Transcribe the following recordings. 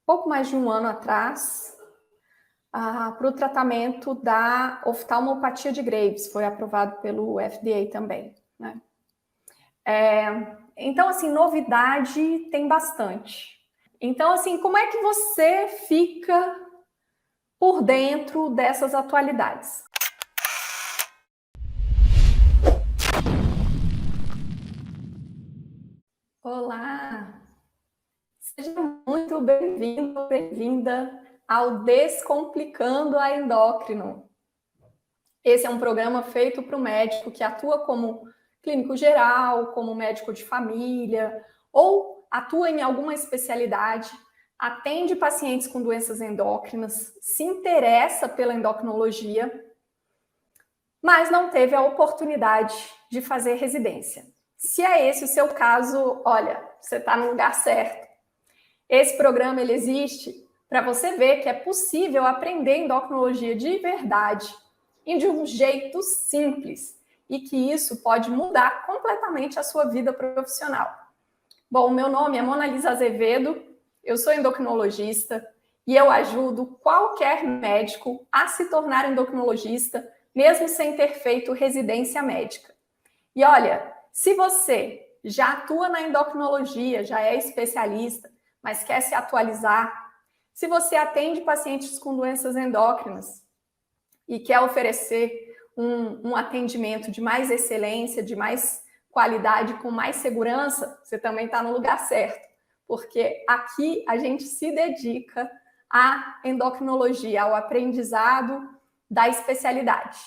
pouco mais de um ano atrás, para o tratamento da oftalmopatia de Graves, foi aprovado pelo FDA também, né? Então, assim, novidade tem bastante. Então, assim, como é que você fica por dentro dessas atualidades? Olá! Seja muito bem-vindo, bem-vinda ao Descomplicando a Endócrino. Esse é um programa feito para o médico que atua como clínico geral, como médico de família, ou atua em alguma especialidade, atende pacientes com doenças endócrinas, se interessa pela endocrinologia, mas não teve a oportunidade de fazer residência. Se é esse o seu caso, olha, você está no lugar certo. Esse programa ele existe para você ver que é possível aprender endocrinologia de verdade e de um jeito simples e que isso pode mudar completamente a sua vida profissional. Bom, meu nome é Mona Lisa Azevedo, eu sou endocrinologista e eu ajudo qualquer médico a se tornar endocrinologista, mesmo sem ter feito residência médica. E olha, se você já atua na endocrinologia, já é especialista, mas quer se atualizar, se você atende pacientes com doenças endócrinas e quer oferecer um atendimento de mais excelência, de mais qualidade, com mais segurança, você também está no lugar certo, porque aqui a gente se dedica à endocrinologia, ao aprendizado da especialidade.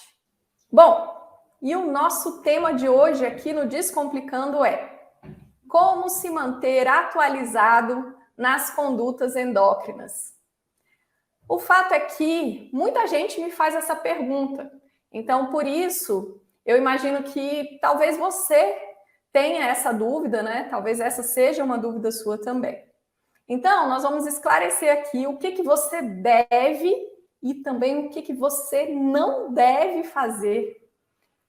Bom, e o nosso tema de hoje aqui no Descomplicando é como se manter atualizado nas condutas endócrinas. O fato é que muita gente me faz essa pergunta. Então, por isso, eu imagino que talvez você tenha essa dúvida, né? Talvez essa seja uma dúvida sua também. Então, nós vamos esclarecer aqui o que você deve e também o que você não deve fazer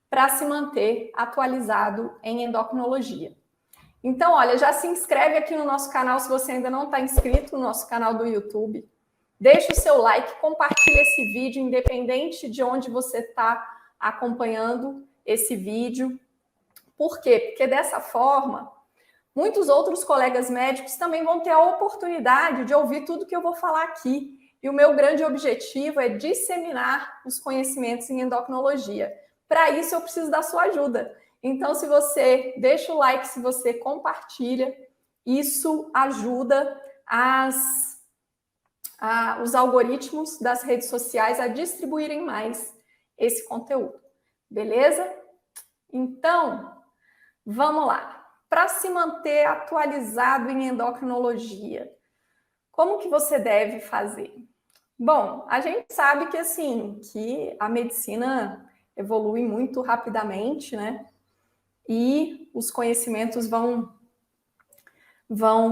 para se manter atualizado em endocrinologia. Então, olha, já se inscreve aqui no nosso canal se você ainda não está inscrito no nosso canal do YouTube. Deixa o seu like, compartilha esse vídeo, independente de onde você está acompanhando esse vídeo. Por quê? Porque dessa forma, muitos outros colegas médicos também vão ter a oportunidade de ouvir tudo que eu vou falar aqui. E o meu grande objetivo é disseminar os conhecimentos em endocrinologia. Para isso, eu preciso da sua ajuda. Então, se você deixa o like, se você compartilha, isso ajuda os algoritmos das redes sociais a distribuírem mais esse conteúdo. Beleza? Então, vamos lá. Para se manter atualizado em endocrinologia, como que você deve fazer? Bom, a gente sabe que assim, que a medicina evolui muito rapidamente, né? E os conhecimentos vão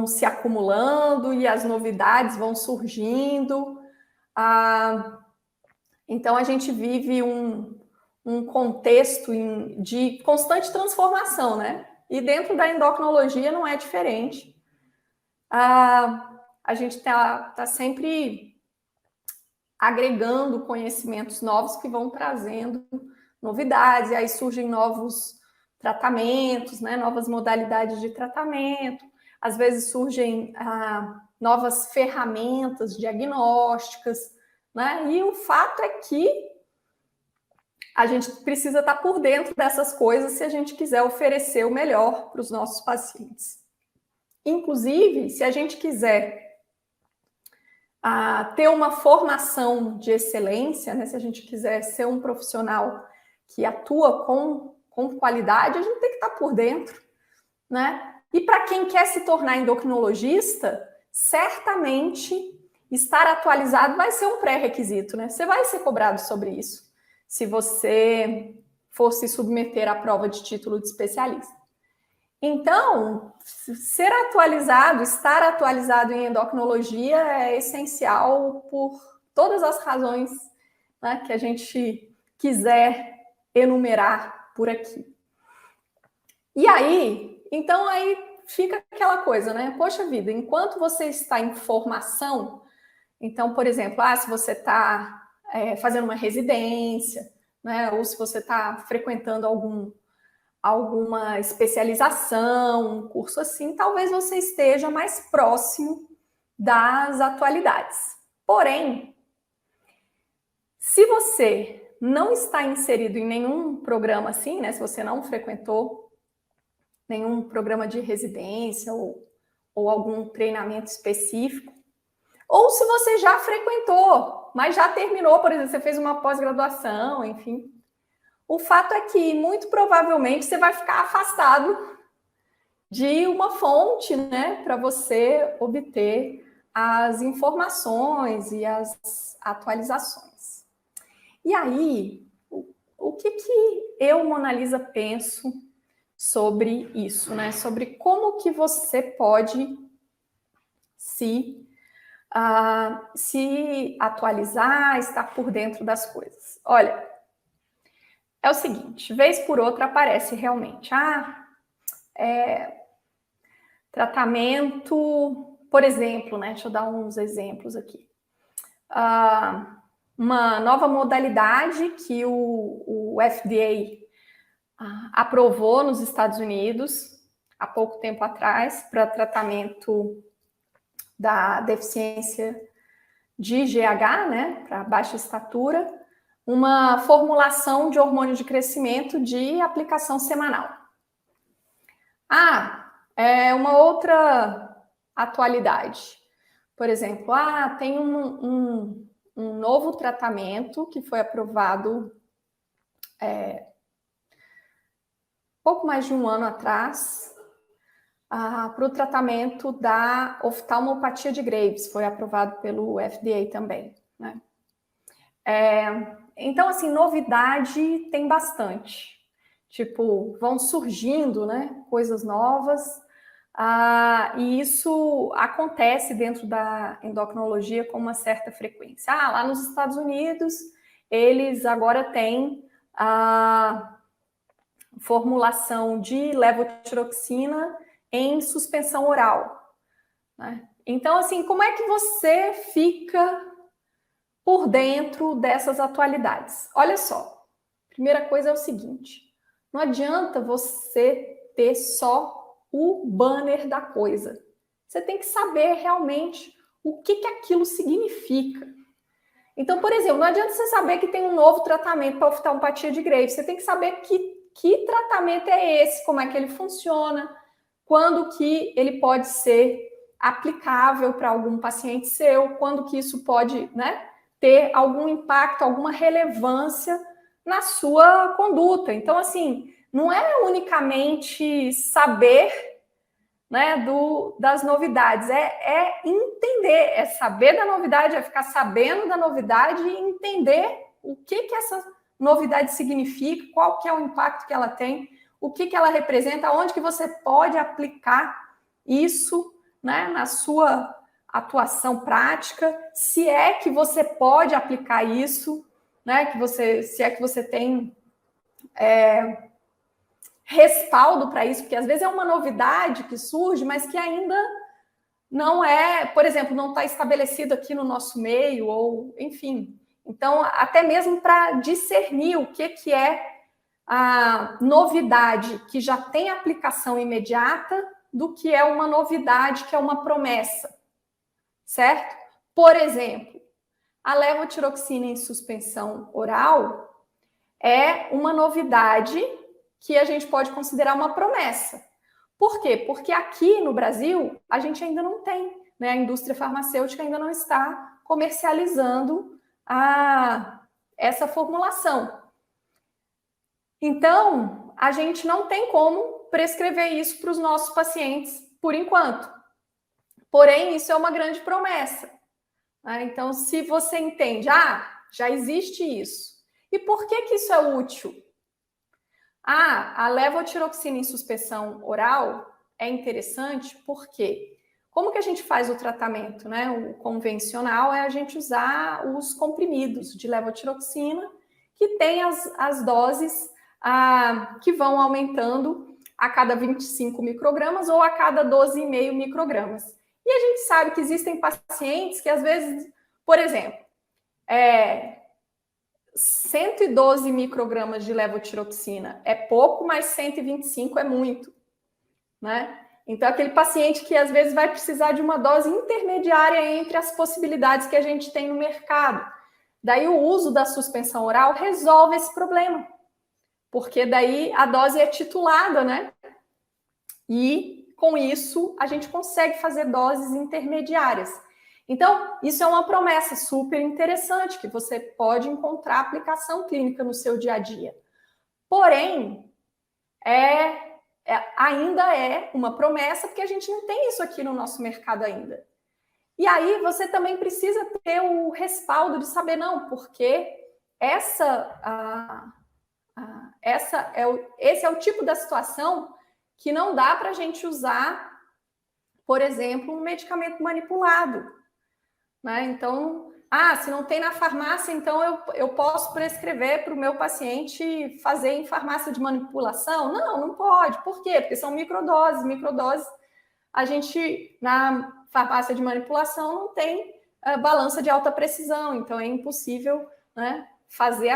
se acumulando e as novidades vão surgindo. Então, a gente vive um contexto de constante transformação, né? E dentro da endocrinologia não é diferente. A gente está sempre agregando conhecimentos novos que vão trazendo novidades, e aí surgem novos tratamentos, né? Novas modalidades de tratamento, às vezes surgem novas ferramentas diagnósticas, né? E o fato é que a gente precisa estar por dentro dessas coisas se a gente quiser oferecer o melhor para os nossos pacientes. Inclusive, se a gente quiser ter uma formação de excelência, né? Se a gente quiser ser um profissional que atua com qualidade, a gente tem que estar por dentro, né? E para quem quer se tornar endocrinologista, certamente estar atualizado vai ser um pré-requisito, né? Você vai ser cobrado sobre isso, se você for se submeter à prova de título de especialista. Então, ser atualizado, estar atualizado em endocrinologia é essencial por todas as razões, né, que a gente quiser enumerar por aqui. E aí, então fica aquela coisa, né? Poxa vida, enquanto você está em formação, então, por exemplo, se você está fazendo uma residência, né? Ou se você está frequentando alguma especialização, um curso assim, talvez você esteja mais próximo das atualidades. Porém, se você não está inserido em nenhum programa assim, né? Se você não frequentou nenhum programa de residência ou algum treinamento específico, ou se você já frequentou, mas já terminou, por exemplo, você fez uma pós-graduação, enfim. O fato é que, muito provavelmente, você vai ficar afastado de uma fonte, né, para você obter as informações e as atualizações. E aí, o que eu, Mona Lisa, penso sobre isso, né? Sobre como que você pode se atualizar, estar por dentro das coisas. Olha, é o seguinte, vez por outra aparece realmente, tratamento, por exemplo, né? Deixa eu dar uns exemplos aqui. Uma nova modalidade que o FDA aprovou nos Estados Unidos há pouco tempo atrás para tratamento da deficiência de GH, né, para baixa estatura, uma formulação de hormônio de crescimento de aplicação semanal. Uma outra atualidade. Por exemplo, tem um novo tratamento que foi aprovado pouco mais de um ano atrás, para o tratamento da oftalmopatia de Graves, foi aprovado pelo FDA também, né? Então, assim, novidade tem bastante. Tipo, vão surgindo, né, coisas novas, e isso acontece dentro da endocrinologia com uma certa frequência. Lá nos Estados Unidos, eles agora têm a formulação de levotiroxina em suspensão oral, né? Então, assim, como é que você fica por dentro dessas atualidades? Olha só, primeira coisa é o seguinte, não adianta você ter só o banner da coisa. Você tem que saber realmente o que aquilo significa. Então, por exemplo, não adianta você saber que tem um novo tratamento para oftalmopatia de Graves. Você tem que saber que tratamento é esse, como é que ele funciona, quando que ele pode ser aplicável para algum paciente seu, quando que isso pode, né, ter algum impacto, alguma relevância na sua conduta. Então, assim, não é unicamente saber, né, das novidades, é entender, é saber da novidade, é ficar sabendo da novidade e entender o que essa novidade significa, qual que é o impacto que ela tem, o que ela representa, onde que você pode aplicar isso, né, na sua atuação prática, se é que você pode aplicar isso, né, se é que você tem respaldo para isso, porque às vezes é uma novidade que surge, mas que ainda não é, por exemplo, não está estabelecido aqui no nosso meio, ou enfim. Então, até mesmo para discernir o que é a novidade que já tem aplicação imediata do que é uma novidade que é uma promessa, certo? Por exemplo, a levotiroxina em suspensão oral é uma novidade que a gente pode considerar uma promessa. Por quê? Porque aqui no Brasil a gente ainda não tem, né? A indústria farmacêutica ainda não está comercializando essa formulação. Então, a gente não tem como prescrever isso para os nossos pacientes por enquanto. Porém, isso é uma grande promessa, né? Então, se você entende, já existe isso. E por que isso é útil? A levotiroxina em suspensão oral é interessante porque, como que a gente faz o tratamento, né? O convencional é a gente usar os comprimidos de levotiroxina, que tem as doses que vão aumentando a cada 25 microgramas ou a cada 12,5 microgramas. E a gente sabe que existem pacientes que, às vezes, por exemplo, 112 microgramas de levotiroxina é pouco, mas 125 é muito, né? Então, aquele paciente que, às vezes, vai precisar de uma dose intermediária entre as possibilidades que a gente tem no mercado. Daí, o uso da suspensão oral resolve esse problema, porque daí a dose é titulada, né? E, com isso, a gente consegue fazer doses intermediárias. Então, isso é uma promessa super interessante, que você pode encontrar aplicação clínica no seu dia a dia. Porém, ainda é uma promessa, porque a gente não tem isso aqui no nosso mercado ainda. E aí, você também precisa ter o respaldo de saber, não, porque esse é o tipo da situação que não dá para a gente usar, por exemplo, um medicamento manipulado. Né? Então, se não tem na farmácia, então eu posso prescrever para o meu paciente fazer em farmácia de manipulação? Não pode. Por quê? Porque são microdoses. Microdoses, a gente, na farmácia de manipulação, não tem balança de alta precisão, então é impossível, né, fazer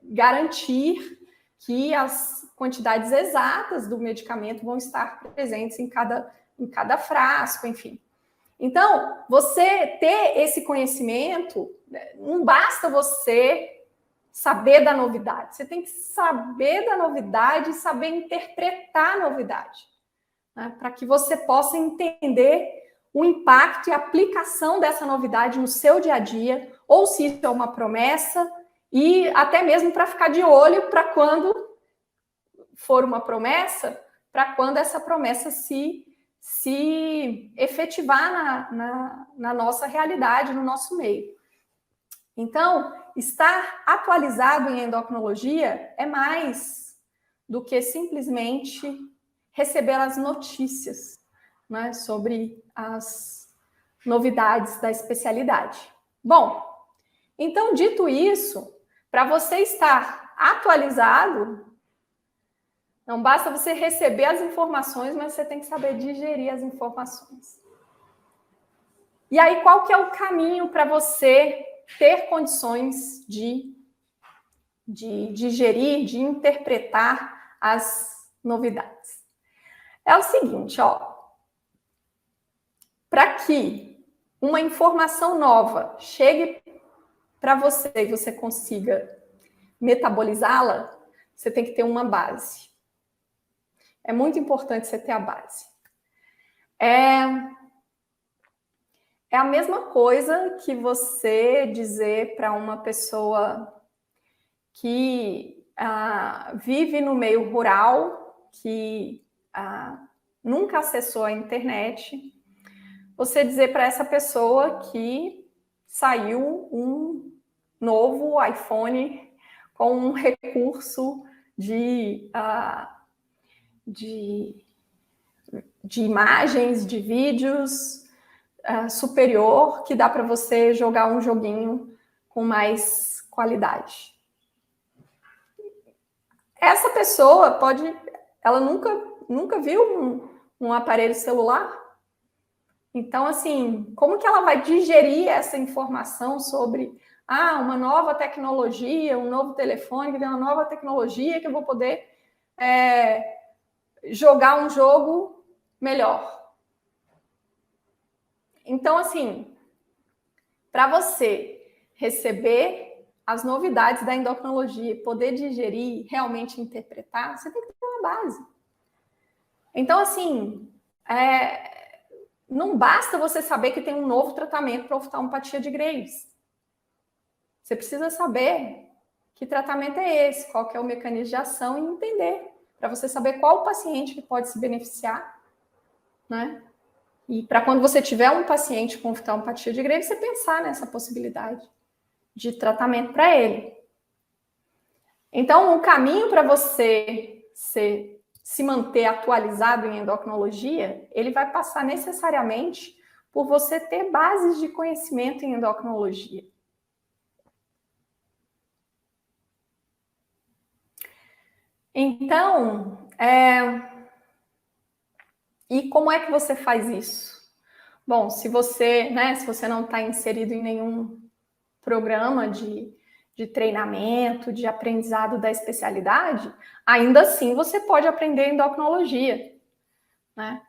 garantir que as quantidades exatas do medicamento vão estar presentes em cada frasco, enfim. Então, você ter esse conhecimento, não basta você saber da novidade, você tem que saber da novidade e saber interpretar a novidade, né, para que você possa entender o impacto e a aplicação dessa novidade no seu dia a dia, ou se isso é uma promessa, e até mesmo para ficar de olho para quando for uma promessa, para quando essa promessa se efetivar na nossa realidade, no nosso meio. Então, estar atualizado em endocrinologia é mais do que simplesmente receber as notícias, né, sobre as novidades da especialidade. Bom, então, dito isso, para você estar atualizado, não basta você receber as informações, mas você tem que saber digerir as informações. E aí, qual que é o caminho para você ter condições de digerir, de interpretar as novidades? É o seguinte, para que uma informação nova chegue para você e você consiga metabolizá-la, você tem que ter uma base. É muito importante você ter a base. É a mesma coisa que você dizer para uma pessoa que vive no meio rural, que nunca acessou a internet, você dizer para essa pessoa que saiu um novo iPhone com um recurso de imagens, de vídeos superior, que dá para você jogar um joguinho com mais qualidade. Essa pessoa ela nunca viu um aparelho celular. Então, assim, como que ela vai digerir essa informação sobre uma nova tecnologia, um novo telefone, que tem uma nova tecnologia que eu vou poder jogar um jogo melhor? Então, assim, para você receber as novidades da endocrinologia, poder digerir, realmente interpretar, você tem que ter uma base. Então, assim, não basta você saber que tem um novo tratamento para oftalmopatia de Graves. Você precisa saber que tratamento é esse, qual que é o mecanismo de ação e entender, para você saber qual o paciente que pode se beneficiar, né? E para quando você tiver um paciente com oftalmopatia de Graves, você pensar nessa possibilidade de tratamento para ele. Então, o caminho para você se manter atualizado em endocrinologia, ele vai passar necessariamente por você ter bases de conhecimento em endocrinologia. Então, e como é que você faz isso? Bom, se você não está inserido em nenhum programa de treinamento, de aprendizado da especialidade, ainda assim você pode aprender endocrinologia, né?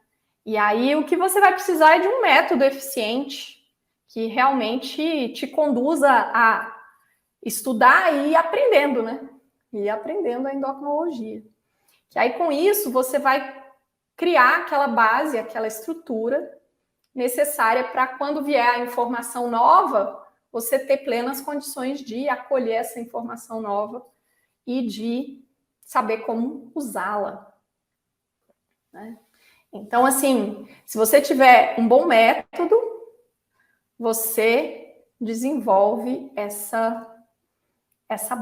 E aí o que você vai precisar é de um método eficiente que realmente te conduza a estudar e ir aprendendo, né? E ir aprendendo a endocrinologia. Que aí com isso você vai criar aquela base, aquela estrutura necessária para quando vier a informação nova, você ter plenas condições de acolher essa informação nova e de saber como usá-la, né? Então, assim, se você tiver um bom método, você desenvolve essa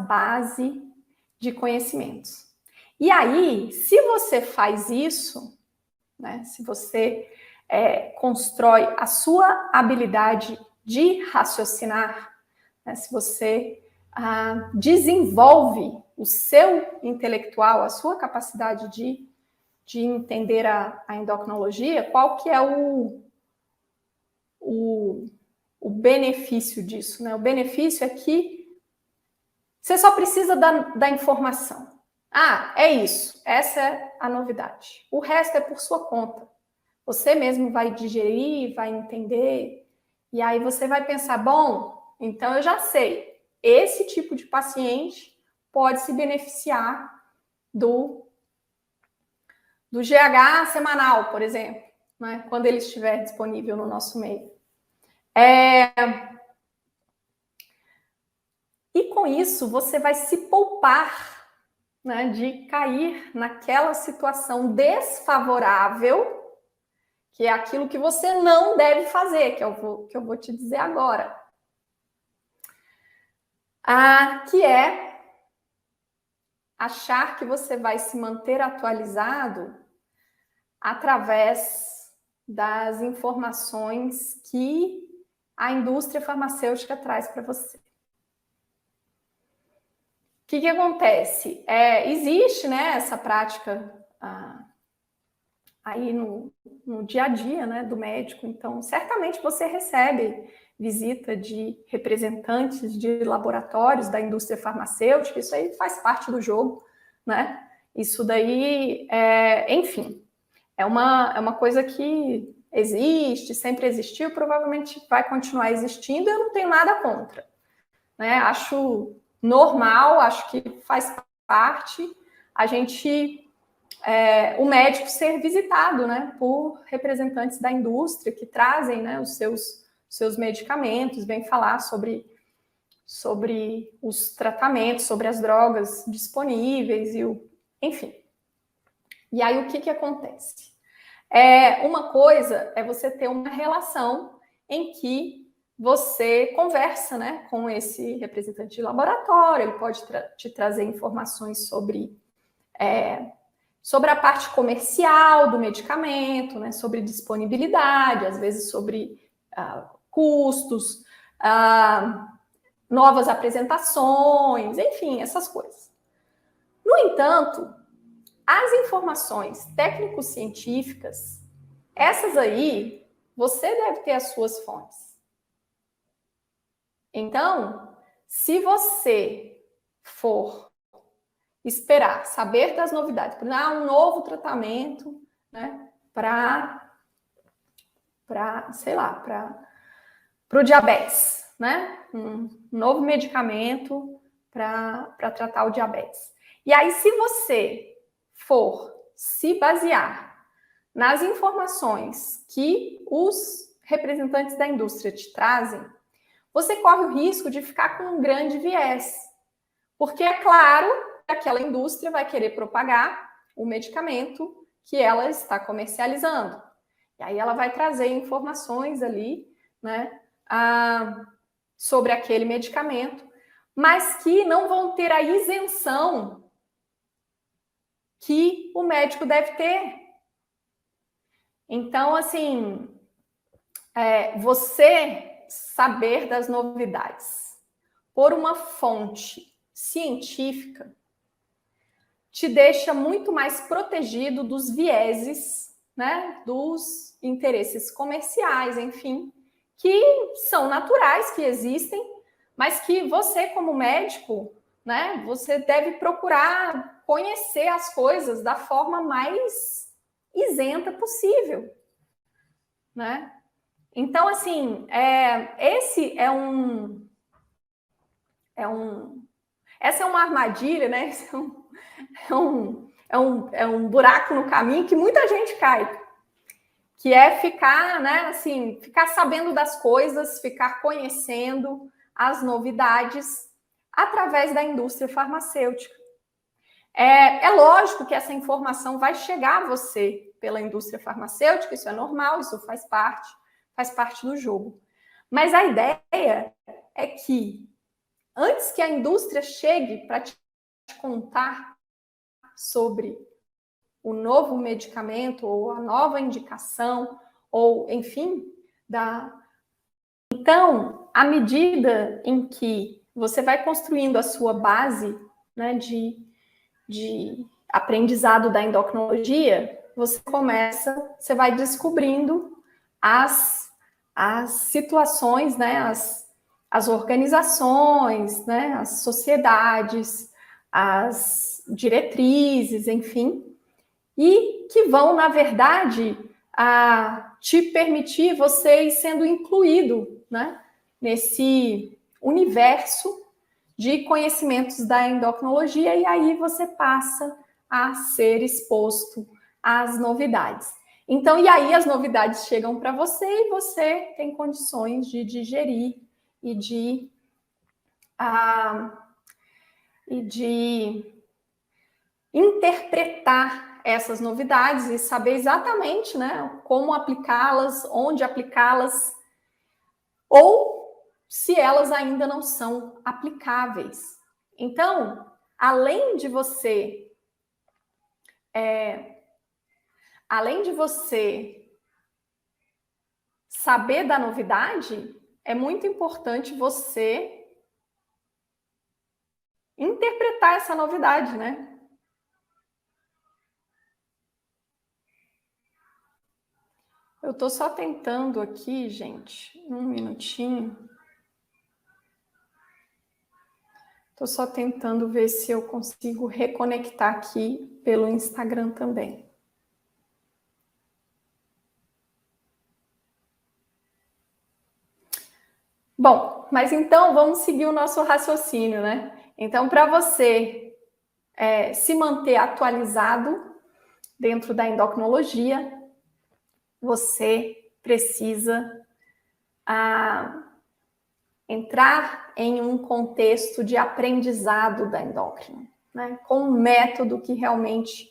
base de conhecimentos. E aí, se você faz isso, né, se você constrói a sua habilidade de raciocinar, né, se você desenvolve o seu intelectual, a sua capacidade de entender a endocrinologia, qual que é o benefício disso, né? O benefício é que você só precisa da informação. É isso. Essa é a novidade. O resto é por sua conta. Você mesmo vai digerir, vai entender, e aí você vai pensar, bom, então eu já sei, esse tipo de paciente pode se beneficiar do GH semanal, por exemplo, né, quando ele estiver disponível no nosso meio. E com isso, você vai se poupar, né, de cair naquela situação desfavorável, que é aquilo que você não deve fazer, que eu vou te dizer agora. Que é achar que você vai se manter atualizado através das informações que a indústria farmacêutica traz para você. O que acontece? Existe, né, essa prática aí no dia a dia, né, do médico. Então, certamente você recebe visita de representantes de laboratórios da indústria farmacêutica, isso aí faz parte do jogo, né? Isso daí, enfim, é uma coisa que existe, sempre existiu, provavelmente vai continuar existindo, eu não tenho nada contra, né? Acho normal, acho que faz parte a gente o médico ser visitado, né, por representantes da indústria que trazem, né, os seus medicamentos, vêm falar sobre os tratamentos, sobre as drogas disponíveis, enfim. E aí o que acontece? Uma coisa é você ter uma relação em que você conversa, né, com esse representante de laboratório, ele pode te trazer informações sobre a parte comercial do medicamento, né, sobre disponibilidade, às vezes sobre custos, novas apresentações, enfim, essas coisas. No entanto, as informações técnico-científicas, essas aí, você deve ter as suas fontes. Então, se você for esperar saber das novidades, por exemplo, um novo tratamento, né, para o diabetes, né, um novo medicamento para tratar o diabetes. E aí, se você for se basear nas informações que os representantes da indústria te trazem, você corre o risco de ficar com um grande viés. Porque é claro que aquela indústria vai querer propagar o medicamento que ela está comercializando. E aí ela vai trazer informações ali, né, sobre aquele medicamento, mas que não vão ter a isenção que o médico deve ter. Então, assim, você saber das novidades por uma fonte científica te deixa muito mais protegido dos vieses, né, dos interesses comerciais, enfim, que são naturais, que existem, mas que você, como médico, né, você deve procurar conhecer as coisas da forma mais isenta possível, né? Então, assim, esse essa é uma armadilha, né? Esse é um buraco no caminho que muita gente cai, que é ficar, né, assim, ficar sabendo das coisas, ficar conhecendo as novidades através da indústria farmacêutica. É lógico que essa informação vai chegar a você pela indústria farmacêutica, isso é normal, isso faz parte do jogo. Mas a ideia é que antes que a indústria chegue para te contar sobre o novo medicamento ou a nova indicação, ou enfim, Então, à medida em que você vai construindo a sua base, né, de aprendizado da endocrinologia, você vai descobrindo as situações, né, as organizações, né, as sociedades, as diretrizes, enfim, e que vão, na verdade, te permitir você ir sendo incluído, né, nesse universo de conhecimentos da endocrinologia, e aí você passa a ser exposto às novidades. Então, e aí as novidades chegam para você e você tem condições de digerir e de interpretar essas novidades e saber exatamente, né, como aplicá-las, onde aplicá-las, ou se elas ainda não são aplicáveis. Então, além de você saber da novidade, é muito importante você interpretar essa novidade, né? Eu estou só tentando aqui, gente, um minutinho. Estou só tentando ver se eu consigo reconectar aqui pelo Instagram também. Bom, mas então vamos seguir o nosso raciocínio, né? Então, para você se manter atualizado dentro da endocrinologia, você precisa entrar em um contexto de aprendizado da endócrina, né? Com um método que realmente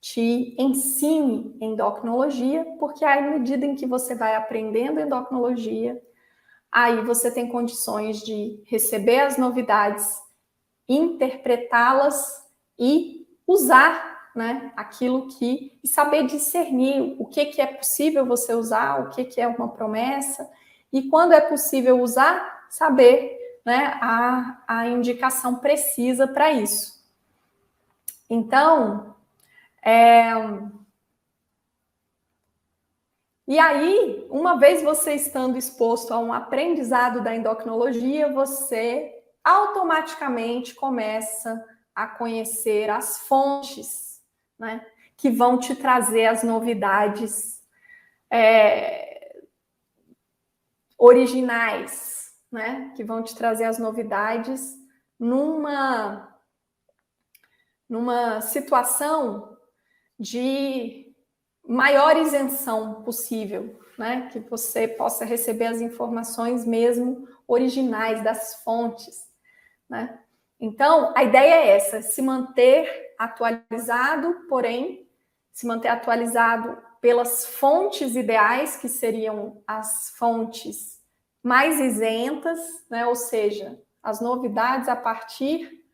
te ensine endocrinologia, porque à medida em que você vai aprendendo endocrinologia, aí você tem condições de receber as novidades, interpretá-las e usar, né, aquilo que... e saber discernir o que é possível você usar, o que é uma promessa, e quando é possível usar, saber, né, a indicação precisa para isso. Então, e aí, uma vez você estando exposto a um aprendizado da endocrinologia, você automaticamente começa a conhecer as fontes, né, que vão te trazer as novidades originais, né, que vão te trazer as novidades numa situação de maior isenção possível, né? Que você possa receber as informações mesmo originais das fontes, né? Então, a ideia é essa, se manter atualizado, porém, se manter atualizado pelas fontes ideais, que seriam as fontes mais isentas, né? Ou seja, as novidades a partir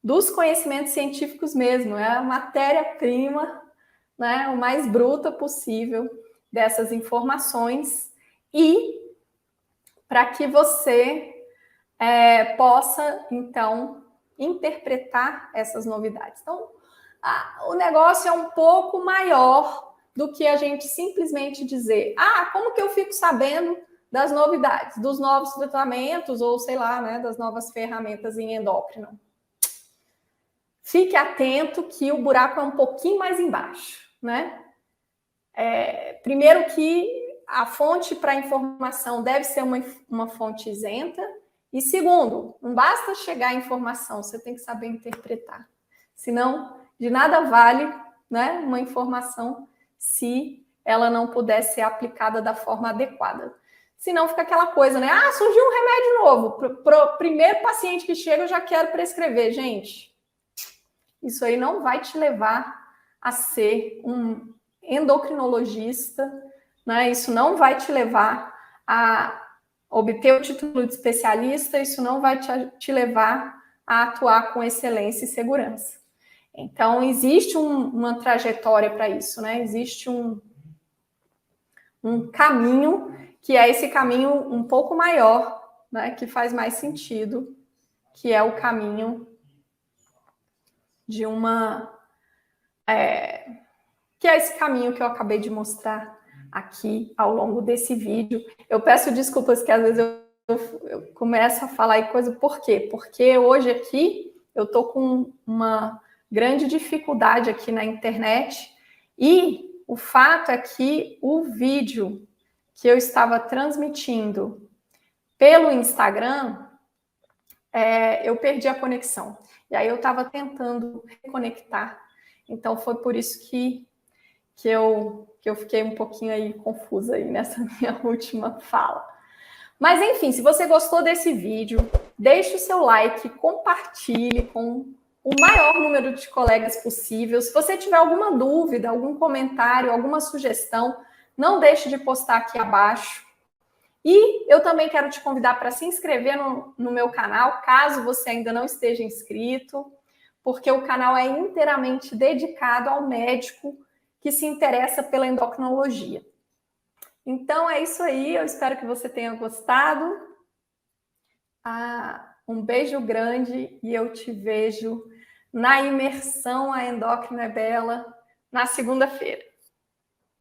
dos conhecimentos científicos mesmo, é a matéria-prima, né, o mais bruta possível dessas informações, e para que você possa, então, interpretar essas novidades. Então, o negócio é um pouco maior do que a gente simplesmente dizer, como que eu fico sabendo das novidades, dos novos tratamentos, ou sei lá, né, das novas ferramentas em endócrino. Fique atento que o buraco é um pouquinho mais embaixo, né? Primeiro que a fonte para informação deve ser uma fonte isenta, e segundo, não basta chegar a informação, você tem que saber interpretar. Senão, de nada vale, né, uma informação se ela não puder ser aplicada da forma adequada. Senão fica aquela coisa, né? Surgiu um remédio novo. Para o primeiro paciente que chega, eu já quero prescrever. Gente, isso aí não vai te levar a ser um endocrinologista, né? Isso não vai te levar a obter o título de especialista, isso não vai te levar a atuar com excelência e segurança. Então, existe uma trajetória para isso, né? Existe um caminho, que é esse caminho um pouco maior, né? Que faz mais sentido, que é o caminho de que é esse caminho que eu acabei de mostrar aqui ao longo desse vídeo. Eu peço desculpas que às vezes eu começo a falar e coisa, por quê? Porque hoje aqui eu tô com uma grande dificuldade aqui na internet, e o fato é que o vídeo que eu estava transmitindo pelo Instagram, eu perdi a conexão. E aí eu estava tentando reconectar. Então foi por isso que eu fiquei um pouquinho aí confusa aí nessa minha última fala. Mas enfim, se você gostou desse vídeo, deixe o seu like, compartilhe com o maior número de colegas possível. Se você tiver alguma dúvida, algum comentário, alguma sugestão, não deixe de postar aqui abaixo. E eu também quero te convidar para se inscrever no meu canal, caso você ainda não esteja inscrito, porque o canal é inteiramente dedicado ao médico que se interessa pela endocrinologia. Então é isso aí, eu espero que você tenha gostado. Um beijo grande e eu te vejo na imersão A Endócrino é Bela na segunda-feira.